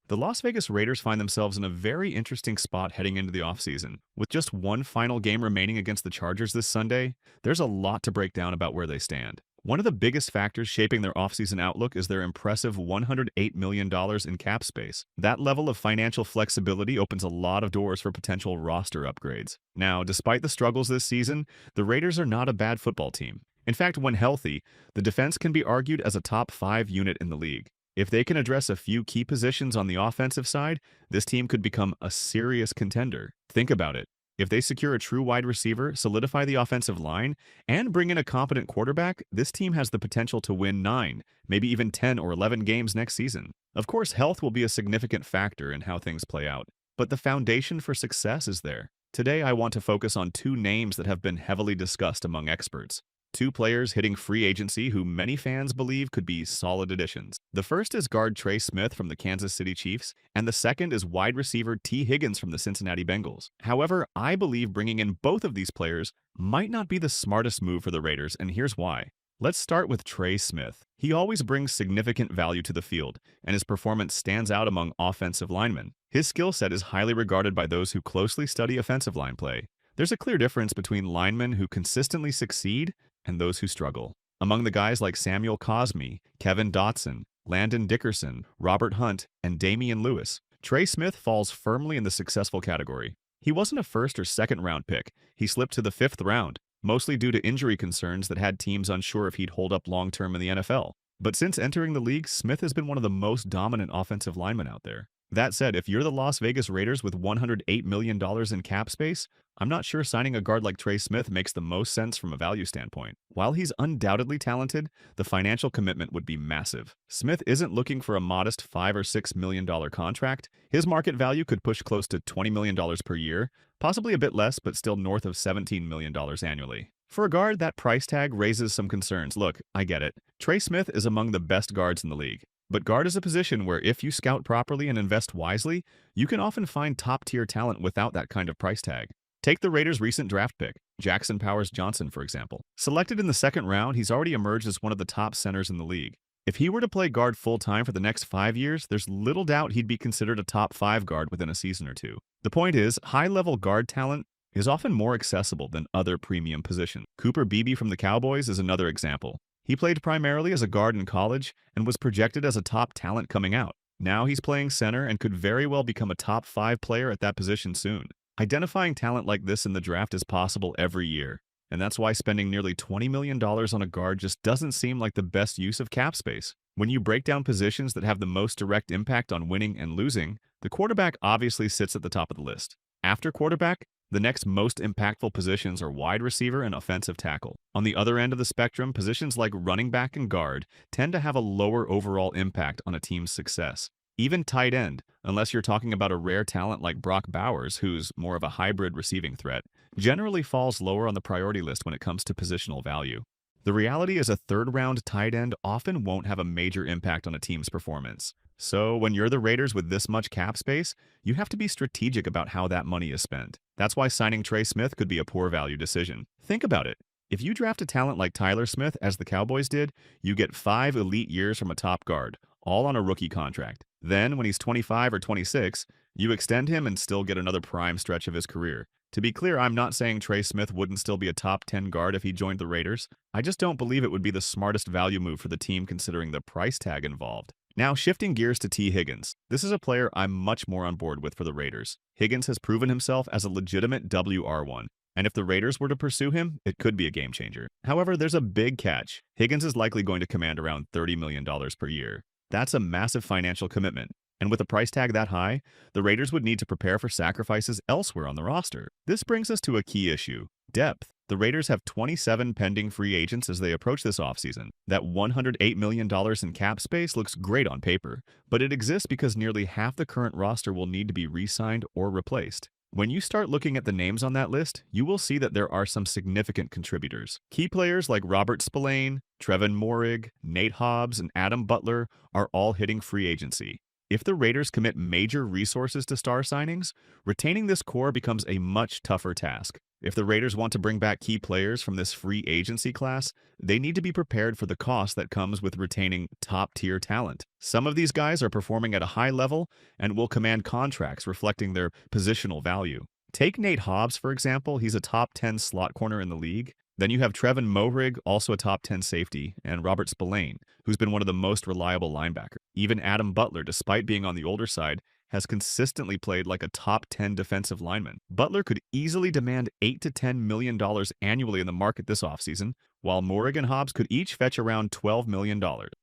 The Las Vegas Raiders find themselves in a very interesting spot heading into the offseason. With just one final game remaining against the Chargers this Sunday, there's a lot to break down about where they stand. One of the biggest factors shaping their offseason outlook is their impressive $108 million in cap space. That level of financial flexibility opens a lot of doors for potential roster upgrades. Now, despite the struggles this season, the Raiders are not a bad football team. In fact, when healthy, the defense can be argued as a top 5 unit in the league. If they can address a few key positions on the offensive side, this team could become a serious contender. Think about it. If they secure a true wide receiver, solidify the offensive line, and bring in a competent quarterback, this team has the potential to win 9, maybe even 10 or 11 games next season. Of course, health will be a significant factor in how things play out, but the foundation for success is there. Today, I want to focus on 2 names that have been heavily discussed among experts. 2 players hitting free agency who many fans believe could be solid additions. The first is guard Trey Smith from the Kansas City Chiefs, and the second is wide receiver Tee Higgins from the Cincinnati Bengals. However, I believe bringing in both of these players might not be the smartest move for the Raiders, and here's why. Let's start with Trey Smith. He always brings significant value to the field, and his performance stands out among offensive linemen. His skill set is highly regarded by those who closely study offensive line play. There's a clear difference between linemen who consistently succeed and those who struggle. Among the guys like Samuel Cosmi, Kevin Dotson, Landon Dickerson, Robert Hunt, and Damian Lewis, Trey Smith falls firmly in the successful category. He wasn't a first or second round pick. He slipped to the 5th round, mostly due to injury concerns that had teams unsure if he'd hold up long-term in the NFL. But since entering the league, Smith has been one of the most dominant offensive linemen out there. That said, if you're the Las Vegas Raiders with $108 million in cap space, I'm not sure signing a guard like Trey Smith makes the most sense from a value standpoint. While he's undoubtedly talented, the financial commitment would be massive. Smith isn't looking for a modest $5 or $6 million contract. His market value could push close to $20 million per year, possibly a bit less, but still north of $17 million annually. For a guard, that price tag raises some concerns. Look, I get it. Trey Smith is among the best guards in the league. But guard is a position where if you scout properly and invest wisely, you can often find top-tier talent without that kind of price tag. Take the Raiders' recent draft pick, Jackson Powers Johnson, for example. Selected in the 2nd round, he's already emerged as one of the top centers in the league. If he were to play guard full-time for the next 5 years, there's little doubt he'd be considered a top 5 guard within a season or 2. The point is, high-level guard talent is often more accessible than other premium positions. Cooper Beebe from the Cowboys is another example. He played primarily as a guard in college and was projected as a top talent coming out. Now he's playing center and could very well become a top 5 player at that position soon. Identifying talent like this in the draft is possible every year, and that's why spending nearly $20 million on a guard just doesn't seem like the best use of cap space. When you break down positions that have the most direct impact on winning and losing, the quarterback obviously sits at the top of the list. After quarterback, the next most impactful positions are wide receiver and offensive tackle. On the other end of the spectrum, positions like running back and guard tend to have a lower overall impact on a team's success. Even tight end, unless you're talking about a rare talent like Brock Bowers, who's more of a hybrid receiving threat, generally falls lower on the priority list when it comes to positional value. The reality is a 3rd-round tight end often won't have a major impact on a team's performance. So when you're the Raiders with this much cap space, you have to be strategic about how that money is spent. That's why signing Trey Smith could be a poor value decision. Think about it. If you draft a talent like Tyler Smith, as the Cowboys did, you get 5 elite years from a top guard, all on a rookie contract. Then, when he's 25 or 26, you extend him and still get another prime stretch of his career. To be clear, I'm not saying Trey Smith wouldn't still be a top 10 guard if he joined the Raiders. I just don't believe it would be the smartest value move for the team considering the price tag involved. Now, shifting gears to Tee Higgins. This is a player I'm much more on board with for the Raiders. Higgins has proven himself as a legitimate WR1, and if the Raiders were to pursue him, it could be a game changer. However, there's a big catch. Higgins is likely going to command around $30 million per year. That's a massive financial commitment, and with a price tag that high, the Raiders would need to prepare for sacrifices elsewhere on the roster. This brings us to a key issue: depth. The Raiders have 27 pending free agents as they approach this offseason. That $108 million in cap space looks great on paper, but it exists because nearly half the current roster will need to be re-signed or replaced. When you start looking at the names on that list, you will see that there are some significant contributors. Key players like Robert Spillane, Trevin Moehrig, Nate Hobbs, and Adam Butler are all hitting free agency. If the Raiders commit major resources to star signings, retaining this core becomes a much tougher task. If the Raiders want to bring back key players from this free agency class, they need to be prepared for the cost that comes with retaining top-tier talent. Some of these guys are performing at a high level and will command contracts reflecting their positional value. Take Nate Hobbs, for example. He's a top 10 slot corner in the league. Then you have Trevin Mohrig, also a top 10 safety, and Robert Spillane, who's been one of the most reliable linebackers. Even Adam Butler, despite being on the older side, has consistently played like a top 10 defensive lineman. Butler could easily demand $8 to $10 million annually in the market this offseason, while Mohrig and Hobbs could each fetch around $12 million.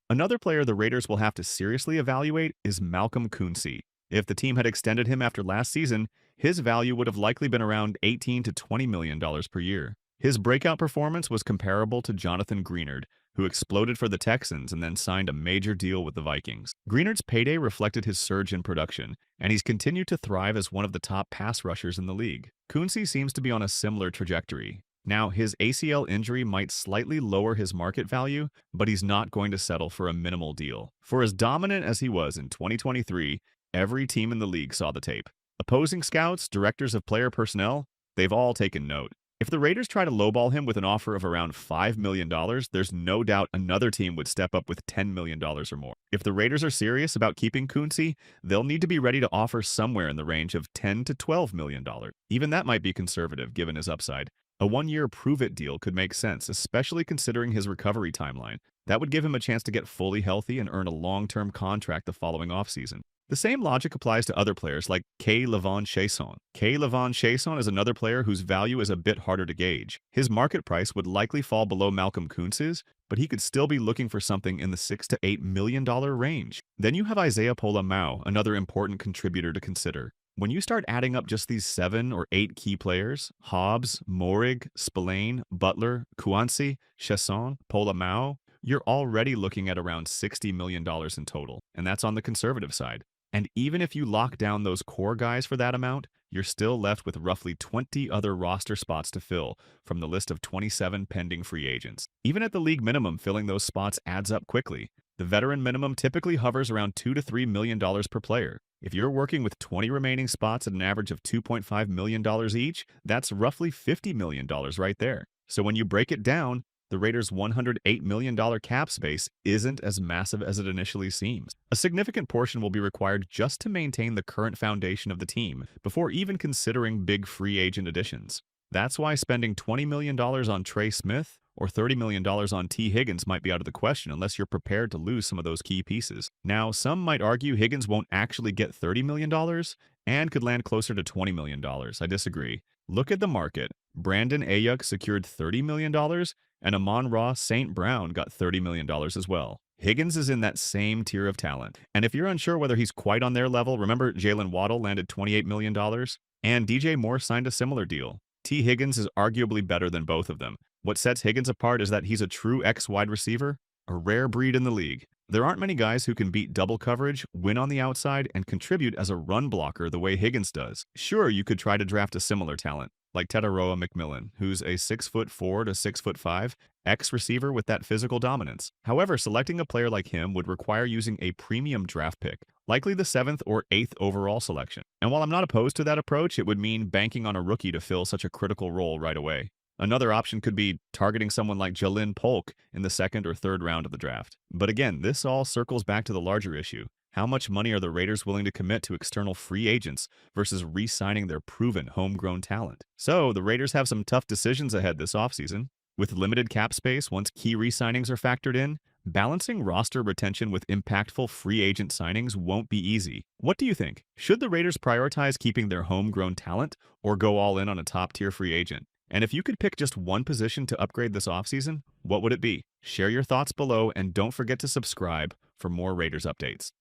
Another player the Raiders will have to seriously evaluate is Malcolm Kuncey. If the team had extended him after last season, his value would have likely been around $18 to $20 million per year. His breakout performance was comparable to Jonathan Greenard, who exploded for the Texans and then signed a major deal with the Vikings. Greenard's payday reflected his surge in production, and he's continued to thrive as one of the top pass rushers in the league. Kuncey seems to be on a similar trajectory. Now, his ACL injury might slightly lower his market value, but he's not going to settle for a minimal deal. For as dominant as he was in 2023, every team in the league saw the tape. Opposing scouts, directors of player personnel, they've all taken note. If the Raiders try to lowball him with an offer of around $5 million, there's no doubt another team would step up with $10 million or more. If the Raiders are serious about keeping Kuncey, they'll need to be ready to offer somewhere in the range of $10 to $12 million. Even that might be conservative given his upside. A one-year prove-it deal could make sense, especially considering his recovery timeline. That would give him a chance to get fully healthy and earn a long-term contract the following offseason. The same logic applies to other players like K'Lavon Chaisson. K'Lavon Chaisson is another player whose value is a bit harder to gauge. His market price would likely fall below Malcolm Kuntz's, but he could still be looking for something in the $6 to $8 million range. Then you have Isaiah Pola-Mao, another important contributor to consider. When you start adding up just these 7 or 8 key players, Hobbs, Mohrig, Spillane, Butler, Kuancey, Chaisson, Pola-Mao, you're already looking at around $60 million in total, and that's on the conservative side. And even if you lock down those core guys for that amount, you're still left with roughly 20 other roster spots to fill from the list of 27 pending free agents. Even at the league minimum, filling those spots adds up quickly. The veteran minimum typically hovers around $2 to $3 million per player. If you're working with 20 remaining spots at an average of $2.5 million each, that's roughly $50 million right there. So when you break it down, the Raiders' $108 million cap space isn't as massive as it initially seems. A significant portion will be required just to maintain the current foundation of the team before even considering big free agent additions. That's why spending $20 million on Trey Smith or $30 million on Tee Higgins might be out of the question unless you're prepared to lose some of those key pieces. Now, some might argue Higgins won't actually get $30 million and could land closer to $20 million. I disagree. Look at the market. Brandon Ayuk secured $30 million, and Amon-Ra St. Brown got $30 million as well. Higgins is in that same tier of talent. And if you're unsure whether he's quite on their level, remember Jalen Waddle landed $28 million, and DJ Moore signed a similar deal. Tee Higgins is arguably better than both of them. What sets Higgins apart is that he's a true X-wide receiver, a rare breed in the league. There aren't many guys who can beat double coverage, win on the outside, and contribute as a run blocker the way Higgins does. Sure, you could try to draft a similar talent, like Tetaroa McMillan, who's a 6'4" to 6'5" X-receiver with that physical dominance. However, selecting a player like him would require using a premium draft pick, likely the 7th or 8th overall selection. And while I'm not opposed to that approach, it would mean banking on a rookie to fill such a critical role right away. Another option could be targeting someone like Jalin Polk in the 2nd or 3rd round of the draft. But again, this all circles back to the larger issue. How much money are the Raiders willing to commit to external free agents versus re-signing their proven homegrown talent? So, the Raiders have some tough decisions ahead this offseason. With limited cap space once key re-signings are factored in, balancing roster retention with impactful free agent signings won't be easy. What do you think? Should the Raiders prioritize keeping their homegrown talent or go all in on a top-tier free agent? And if you could pick just one position to upgrade this offseason, what would it be? Share your thoughts below and don't forget to subscribe for more Raiders updates.